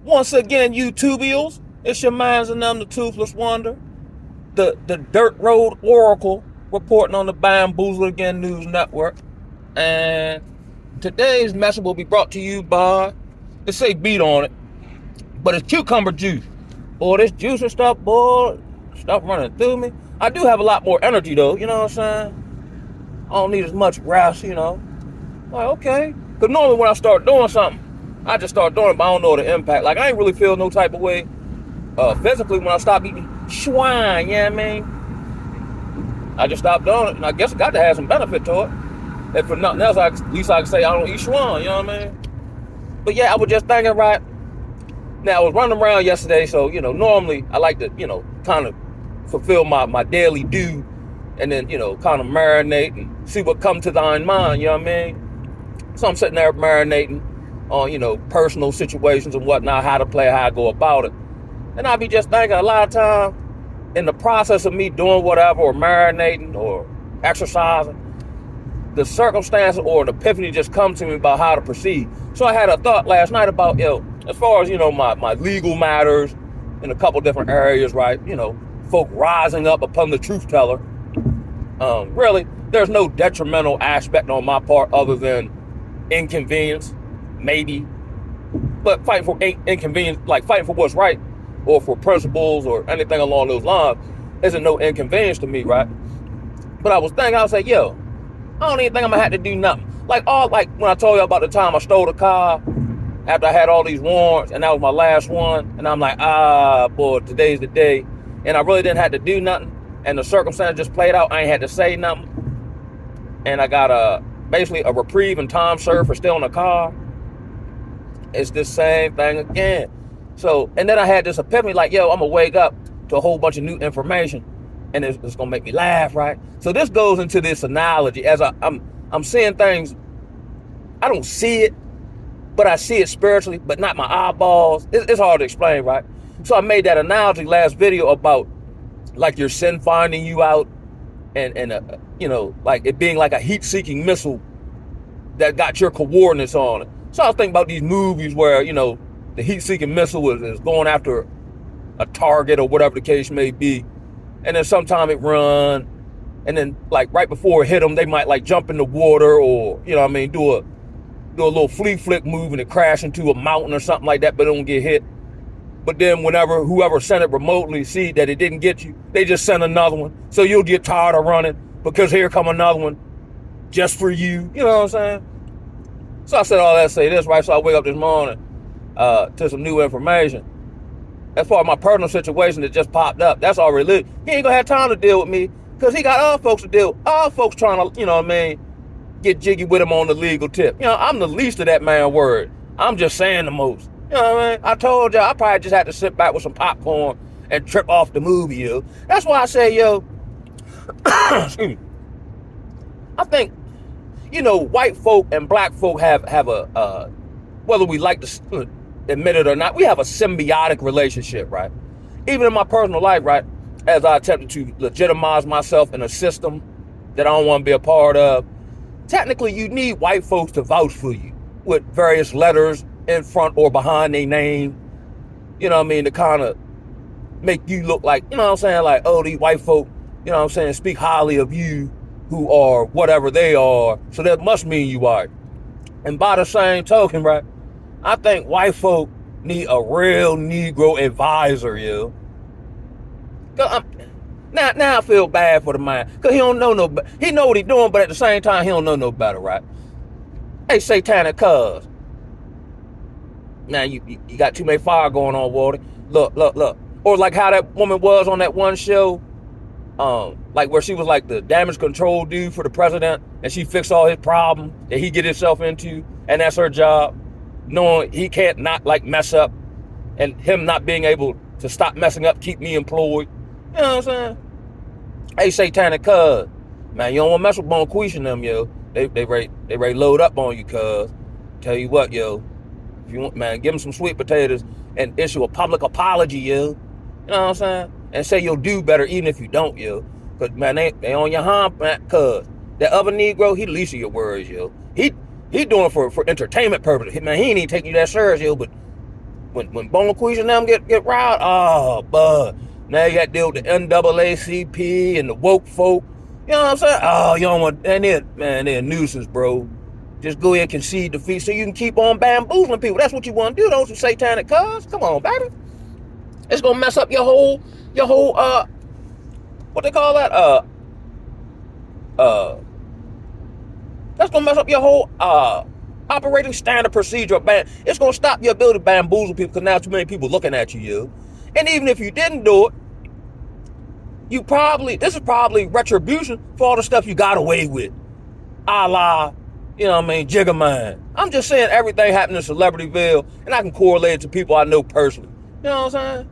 Once again, YouTubials, it's your minds and them, the Toothless Wonder, the Dirt Road Oracle, reporting on the Bamboozled Again News Network. And today's message will be brought to you by, it say beat on it, but it's cucumber juice. Boy, this juice and stuff, boy, stuff running through me. I do have a lot more energy though, you know what I'm saying? I don't need as much rest, you know. Like, okay. Because normally when I start doing something, I just start doing it, but I don't know the impact. Like, I ain't really feel no type of way physically when I stop eating swine, you know what I mean? I just stopped doing it, and I guess it got to have some benefit to it. If for nothing else, at least I can say I don't eat swine, you know what I mean? But yeah, I was just thinking, right? Now, I was running around yesterday, so, you know, normally I like to, you know, kind of fulfill my daily due and then, you know, kind of marinate and see what comes to thine mind, you know what I mean? So I'm sitting there marinating on, you know, personal situations and whatnot, how to play, how I go about it. And I be just thinking a lot of time in the process of me doing whatever or marinating or exercising, the circumstances or an epiphany just come to me about how to proceed. So I had a thought last night about, as far as, you know, my legal matters in a couple different areas, right? You know, folk rising up upon the truth teller. Really, there's no detrimental aspect on my part other than inconvenience, maybe. But fighting for inconvenience, like fighting for what's right or for principles or anything along those lines isn't no inconvenience to me, right? But I was thinking, I was like, I don't even think I'm gonna have to do nothing. Like when I told you about the time I stole the car after I had all these warrants and that was my last one, and I'm like, boy, today's the day. And I really didn't have to do nothing. And the circumstance just played out. I ain't had to say nothing. And I got basically a reprieve and time served for stealing a car. It's the same thing again. So, and then I had this epiphany, like, I'm gonna wake up to a whole bunch of new information, and it's gonna make me laugh, right? So this goes into this analogy as I'm seeing things. I don't see it, but I see it spiritually, but not my eyeballs. It's hard to explain, right? So I made that analogy last video about like your sin finding you out, and you know, like it being like a heat-seeking missile that got your coordinates on it. So I was thinking about these movies where, you know, the heat-seeking missile is going after a target or whatever the case may be, and then sometime it run, and then like right before it hit them, they might like jump in the water or, you know what I mean, do a little flea flick move and it crash into a mountain or something like that, but it don't get hit. But then whenever whoever sent it remotely see that it didn't get you, they just send another one. So you'll get tired of running because here come another one just for you. You know what I'm saying? So I said all that to say this, right? So I wake up this morning to some new information. As far as my personal situation that just popped up, that's already lit. He ain't gonna have time to deal with me because he got other folks to deal with. All folks trying to, you know what I mean, get jiggy with him on the legal tip. You know, I'm the least of that man's word. I'm just saying the most. You know what I mean? I told y'all I probably just had to sit back with some popcorn and trip off the movie, That's why I say, excuse me. I think, you know, white folk and black folk have a whether we like to admit it or not, we have a symbiotic relationship, right? Even in my personal life, right? As I attempted to legitimize myself in a system that I don't want to be a part of, technically you need white folks to vouch for you with various letters in front or behind their name, you know what I mean, to kind of make you look like, you know what I'm saying, like, oh, these white folk, you know what I'm saying, speak highly of you who are whatever they are, so that must mean you are. And by the same token, right, I think white folk need a real Negro advisor, Now I feel bad for the man, because he don't know no better. He know what he doing, but at the same time, he don't know no better, right? Hey, satanic cuz. Now you got too many fire going on, Walter. Look. Or like how that woman was on that one show, like where she was like the damage control dude for the president, and she fixed all his problems that he get himself into, and that's her job, knowing he can't not like mess up, and him not being able to stop messing up, keep me employed. You know what I'm saying? Hey, satanic cuz, man, you don't want to mess with Bonquisha and them, They ready load up on you, cuz. Tell you what, if you want, man, give them some sweet potatoes and issue a public apology, You know what I'm saying? And say you'll do better even if you don't, Cause man, they on your hump, man, cuz that other Negro, he the least of your worries, He doing it for entertainment purposes. Man, he ain't even taking you that serious, but when Bonquisha and them get riled, oh, bud. Now you got to deal with the NAACP and the woke folk. You know what I'm saying? Oh, you don't want, and they're a nuisance, bro. Just go ahead and concede defeat so you can keep on bamboozling people. That's what you want to do, those satanic cuz. Come on, baby. It's gonna mess up your whole what they call that? That's gonna mess up your whole operating standard procedure. It's gonna stop your ability to bamboozle people because now too many people looking at you. And even if you didn't do it, this is probably retribution for all the stuff you got away with. A la, you know what I mean, Jigga Man. I'm just saying everything happened in Celebrityville, and I can correlate it to people I know personally. You know what I'm saying?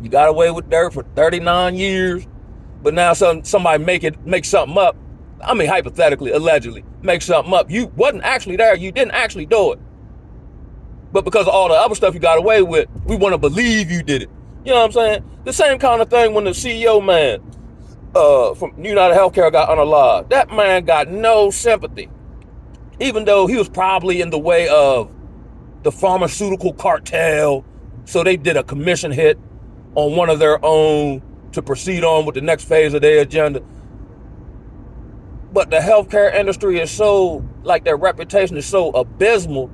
You got away with dirt for 39 years, but now somebody make something up. I mean, hypothetically, allegedly, make something up. You wasn't actually there. You didn't actually do it. But because of all the other stuff you got away with, we want to believe you did it. You know what I'm saying? The same kind of thing when the CEO man from United Healthcare got unalive. That man got no sympathy. Even though he was probably in the way of the pharmaceutical cartel. So they did a commission hit on one of their own to proceed on with the next phase of their agenda. But the healthcare industry is so, like, their reputation is so abysmal.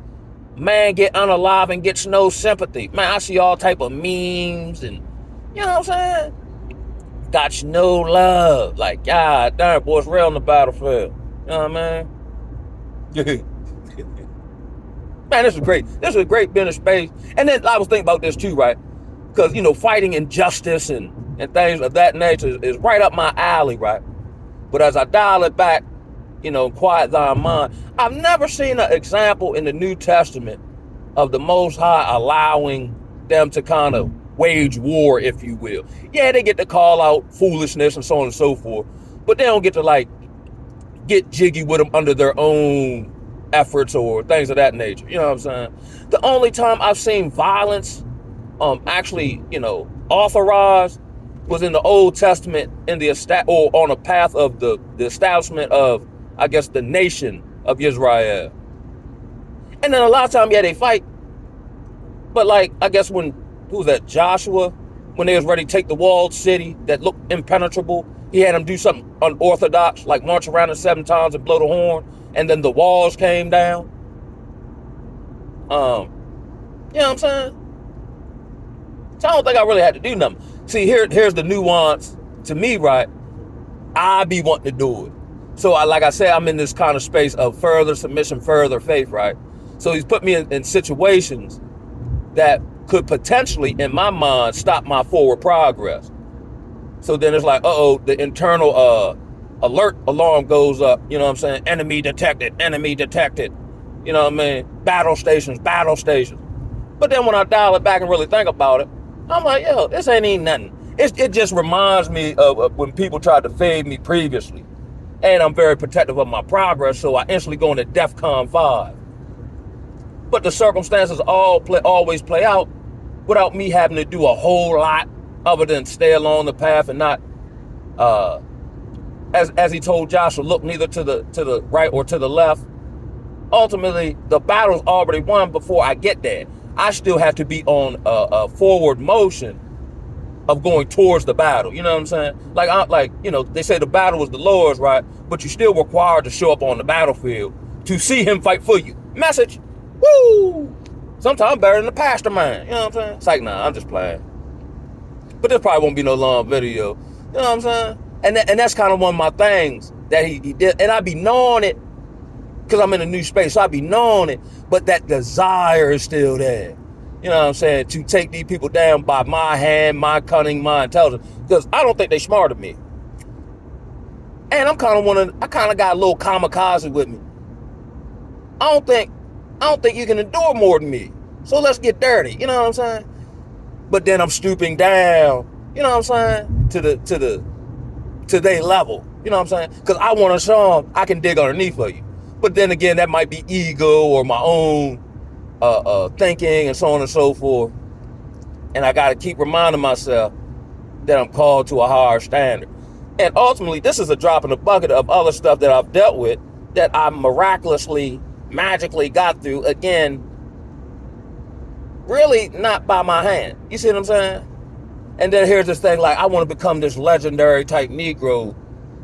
Man get unalive and gets no sympathy. Man, I see all type of memes and, you know what I'm saying? Got no love. Like, God damn, boy, it's real on the battlefield. You know what I mean? Man, this is great. This is a great business space. And then I was thinking about this too, right? Because, you know, fighting injustice and things of that nature is right up my alley, right? But as I dial it back, you know, quiet thy mind, I've never seen an example in the New Testament of the Most High allowing them to kind of wage war, if you will. Yeah, they get to call out foolishness and so on and so forth, but they don't get to, like, get jiggy with them under their own efforts or things of that nature. You know what I'm saying? The only time I've seen violence actually, you know, authorized was in the Old Testament in the or on a path of the establishment of, I guess, the nation of Israel. And then a lot of times, yeah, they fight. But, like, I guess who was that, Joshua? When they was ready to take the walled city that looked impenetrable, he had them do something unorthodox, like march around it 7 times and blow the horn, and then the walls came down. You know what I'm saying? So I don't think I really had to do nothing. See, here's the nuance to me, right? I be wanting to do it. So like I said, I'm in this kind of space of further submission, further faith, right? So he's put me in situations that could potentially, in my mind, stop my forward progress. So then it's like, the internal alert alarm goes up. You know what I'm saying? Enemy detected. You know what I mean? Battle stations. But then when I dial it back and really think about it, I'm like, yo, this ain't even nothing. It just reminds me of when people tried to fade me previously. And I'm very protective of my progress, so I instantly go into DEFCON 5. But the circumstances always play out without me having to do a whole lot other than stay along the path and not, as he told Joshua, look neither to the right or to the left. Ultimately, the battle's already won before I get there. I still have to be on a forward motion of going towards the battle. You know what I'm saying? Like, you know, they say the battle was the Lord's, right? But you're still required to show up on the battlefield to see him fight for you. Message. Woo! Sometimes I'm better than the pastor man. You know what I'm saying? It's like, nah, I'm just playing. But there probably won't be no long video. You know what I'm saying? And that's kind of one of my things that he did. And I be knowing it because I'm in a new space. So I be knowing it. But that desire is still there. You know what I'm saying? To take these people down by my hand, my cunning, my intelligence. Because I don't think they smarter than me. And I kind of got a little kamikaze with me. I don't think you can endure more than me. So let's get dirty. You know what I'm saying? But then I'm stooping down, you know what I'm saying? To their level. You know what I'm saying? Because I want to show them I can dig underneath of you. But then again, that might be ego or my own thinking and so on and so forth. And I got to keep reminding myself that I'm called to a higher standard. And ultimately, this is a drop in the bucket of other stuff that I've dealt with that I miraculously, magically got through, again, really not by my hand. You see what I'm saying? And then here's this thing like, I want to become this legendary type Negro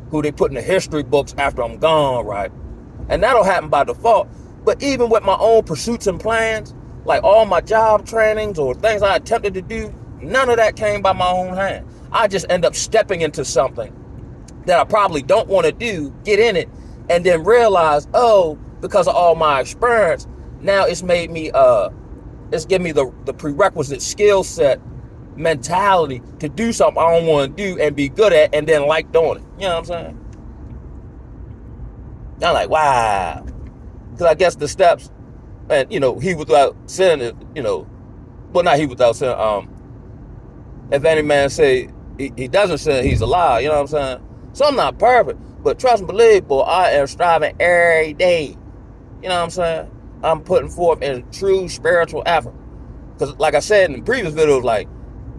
who they put in the history books after I'm gone, right? And that'll happen by default. But even with my own pursuits and plans, like all my job trainings or things I attempted to do, none of that came by my own hand. I just end up stepping into something that I probably don't want to do, get in it, and then realize, oh, because of all my experience, now it's made me, it's given me the prerequisite skill set, mentality to do something I don't want to do and be good at and then like doing it. You know what I'm saying? I'm like, wow. Because I guess the steps, and, he without sin, well, not he without sin, if any man say he doesn't sin, he's a liar, you know what I'm saying? So I'm not perfect, but trust and believe, boy, I am striving every day. You know what I'm saying? I'm putting forth in true spiritual effort. Because like I said in previous videos, like,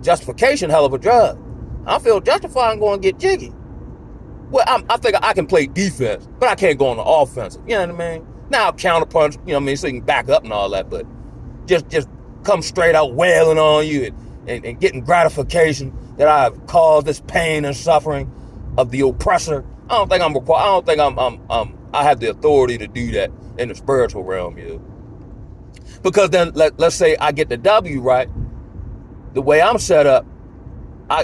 justification, hell of a drug. I feel justified and going to get jiggy. Well, I think I can play defense, but I can't go on the offensive. You know what I mean? Now I'll counterpunch, so you can back up and all that, but just come straight out wailing on you and getting gratification that I've caused this pain and suffering of the oppressor. I don't think I'm required. I don't think I have the authority to do that in the spiritual realm, Because then let's say I get the W, right? The way I'm set up,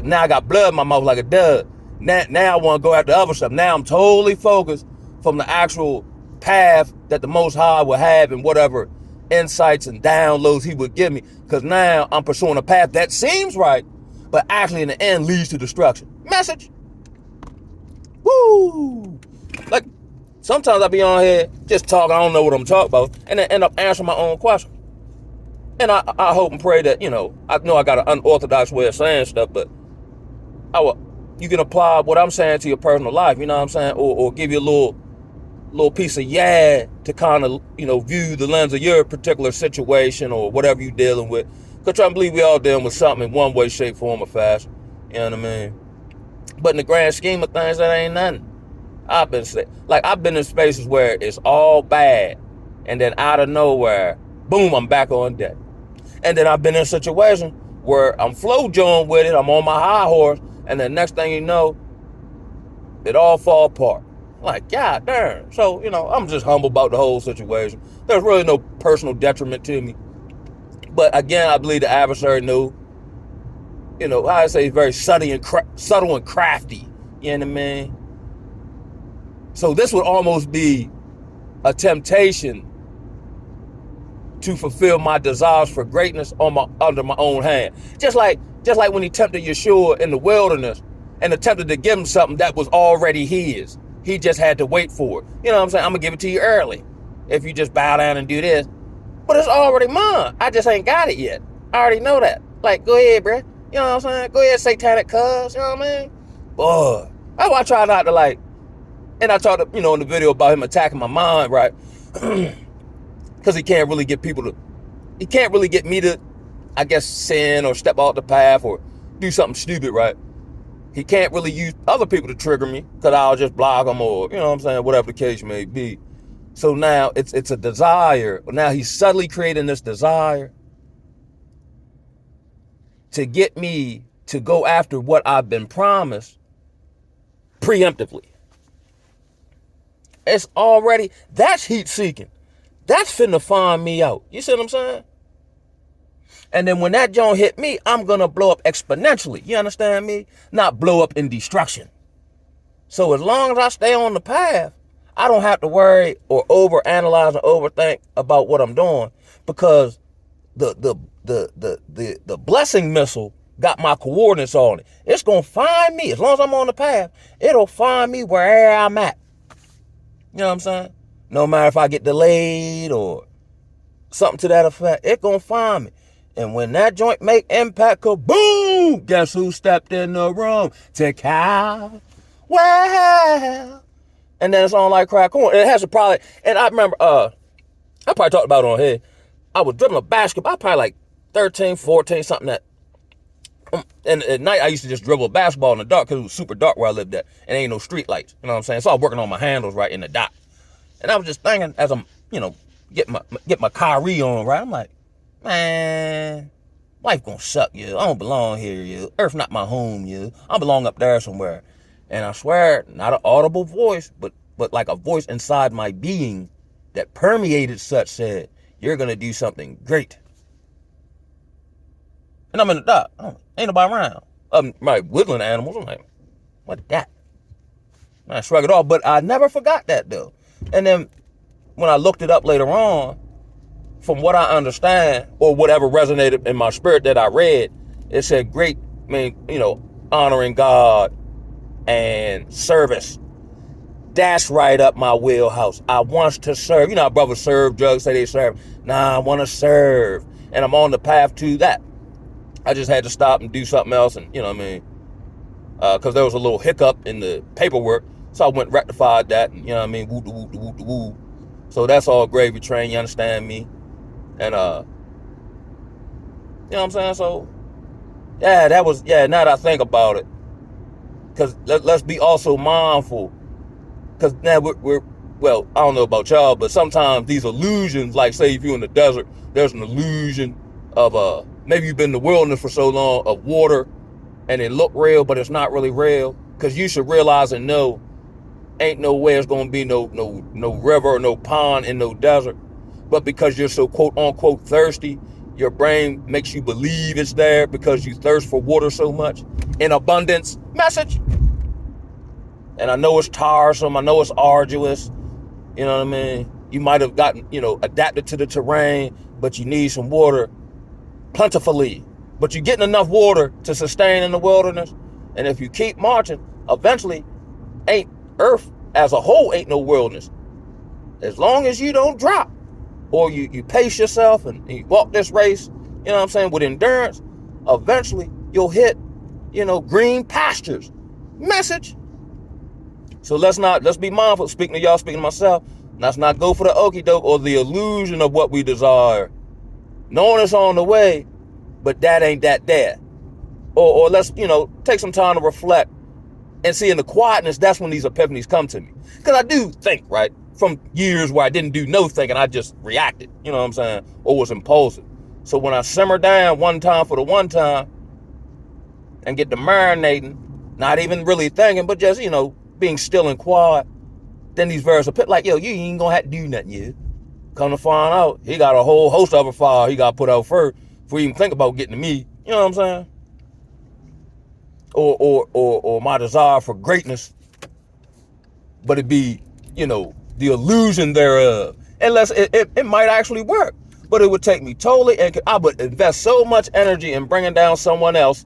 now I got blood in my mouth like a dove. Now I want to go after other stuff. Now I'm totally focused from the actual path that the Most High will have and whatever insights and downloads he would give me. Because now I'm pursuing a path that seems right, but actually in the end leads to destruction. Message. Woo! Like, sometimes I be on here just talking, I don't know what I'm talking about, and then end up answering my own question. And I hope and pray that, I know I got an unorthodox way of saying stuff, but you can apply what I'm saying to your personal life, you know what I'm saying? Or give you a little piece of to kind of, view the lens of your particular situation or whatever you're dealing with. Because I believe we all dealing with something in one way, shape, form, or fashion. You know what I mean? But in the grand scheme of things, that ain't nothing. I've been in spaces where it's all bad, and then out of nowhere, boom, I'm back on deck. And then I've been in a situation where I'm flow joing with it, I'm on my high horse, and the next thing you know, it all fall apart. Like, God damn. So, I'm just humble about the whole situation. There's really no personal detriment to me. But again, I believe the adversary knew, I say he's very subtle and crafty. You know what I mean? So this would almost be a temptation to fulfill my desires for greatness under my own hand. Just like when he tempted Yeshua in the wilderness and attempted to give him something that was already his. He just had to wait for it. You know what I'm saying? I'm going to give it to you early if you just bow down and do this. But it's already mine. I just ain't got it yet. I already know that. Like, go ahead, bruh. You know what I'm saying? Go ahead, satanic cuz. You know what I mean? Boy, that's why I try not to and I talked, in the video about him attacking my mind, right? Because he can't really get me to, I guess, sin or step off the path or do something stupid, right? He can't really use other people to trigger me because I'll just block them or, whatever the case may be. So now it's a desire. Now he's subtly creating this desire to get me to go after what I've been promised preemptively. That's heat seeking. That's finna find me out. You see what I'm saying? And then when that joint hit me, I'm gonna blow up exponentially. You understand me? Not blow up in destruction. So as long as I stay on the path, I don't have to worry or overanalyze or overthink about what I'm doing because the blessing missile got my coordinates on it. It's gonna find me. As long as I'm on the path, it'll find me wherever I'm at. You know what I'm saying? No matter if I get delayed or something to that effect, it's gonna find me. And when that joint make impact, kaboom! Guess who stepped in the room? Well, and then it's on like crack corn. It has a probably, and I remember, I probably talked about it on here. I was dribbling a basketball, I probably like 13, 14, something that. And at night, I used to just dribble a basketball in the dark because it was super dark where I lived at. And ain't no street lights. You know what I'm saying? So I was working on my handles right in the dot. And I was just thinking as I'm, get my Kyrie on, right? I'm like, Man, life gonna suck, you. I don't belong here, you. Earth not my home, you. I belong up there somewhere. And I swear, not an audible voice, but like a voice inside my being that permeated such said, you're gonna do something great. And I'm in the dock. Ain't nobody around. My woodland animals. I'm like, what that? And I shrug it off, but I never forgot that though. And then when I looked it up later on, from what I understand, or whatever resonated in my spirit that I read, it said great, honoring God and service. That's right up my wheelhouse. I want to serve. You know how brothers serve, drugs say they serve. Nah, I want to serve. And I'm on the path to that. I just had to stop and do something else, and because there was a little hiccup in the paperwork, so I went and rectified that, and woo. So that's all gravy train, you understand me? And you know what I'm saying? So now that I think about it, because let's be also mindful, because now we're well, I don't know about y'all, but sometimes these illusions, like say if you're in the desert, there's an illusion of maybe you've been in the wilderness for so long, of water, and it look real, but it's not really real. Because you should realize and know, ain't nowhere it's gonna be no river or no pond in no desert. But because you're so quote unquote thirsty, your brain makes you believe it's there because you thirst for water so much in abundance. Message. And I know it's tiresome, I know it's arduous, you know what I mean? You might have gotten, adapted to the terrain, but you need some water plentifully. But you're getting enough water to sustain in the wilderness. And if you keep marching, eventually Earth as a whole ain't no wilderness. As long as you don't drop, or you pace yourself and you walk this race, you know what I'm saying, with endurance, eventually you'll hit, green pastures. Message. So let's be mindful, speaking to y'all, speaking to myself, let's not go for the okie doke or the illusion of what we desire. Knowing it's on the way, but that ain't that there. Or let's, take some time to reflect and see in the quietness, that's when these epiphanies come to me. Because I do think, right, from years where I didn't do no thinking, I just reacted, you know what I'm saying, or was impulsive. So when I simmer down one time for the one time and get to marinating, not even really thinking, but just, being still and quiet, then these verses are like, yo, you ain't gonna have to do nothing yet. Come to find out, he got a whole host of a fire he got to put out first before you even think about getting to me. You know what I'm saying? Or my desire for greatness, but it be, the illusion thereof. Unless it might actually work, but it would take me totally, and I would invest so much energy in bringing down someone else,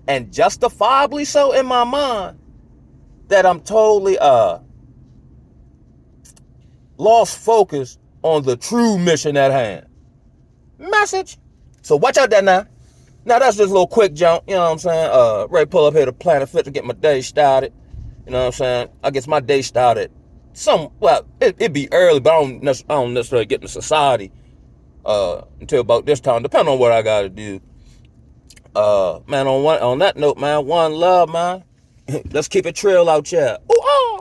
and justifiably so in my mind, that I'm totally lost focus on the true mission at hand. Message. So watch out there now. Now that's just a little quick jump, you know what I'm saying? Ready to pull up here to Planet Fit to get my day started. You know what I'm saying? I guess my day started it'd be early, but I don't necessarily get into society until about this time, depending on what I gotta do. Man, on that note, man, one love, man. Let's keep it trill out here. Ooh, oh.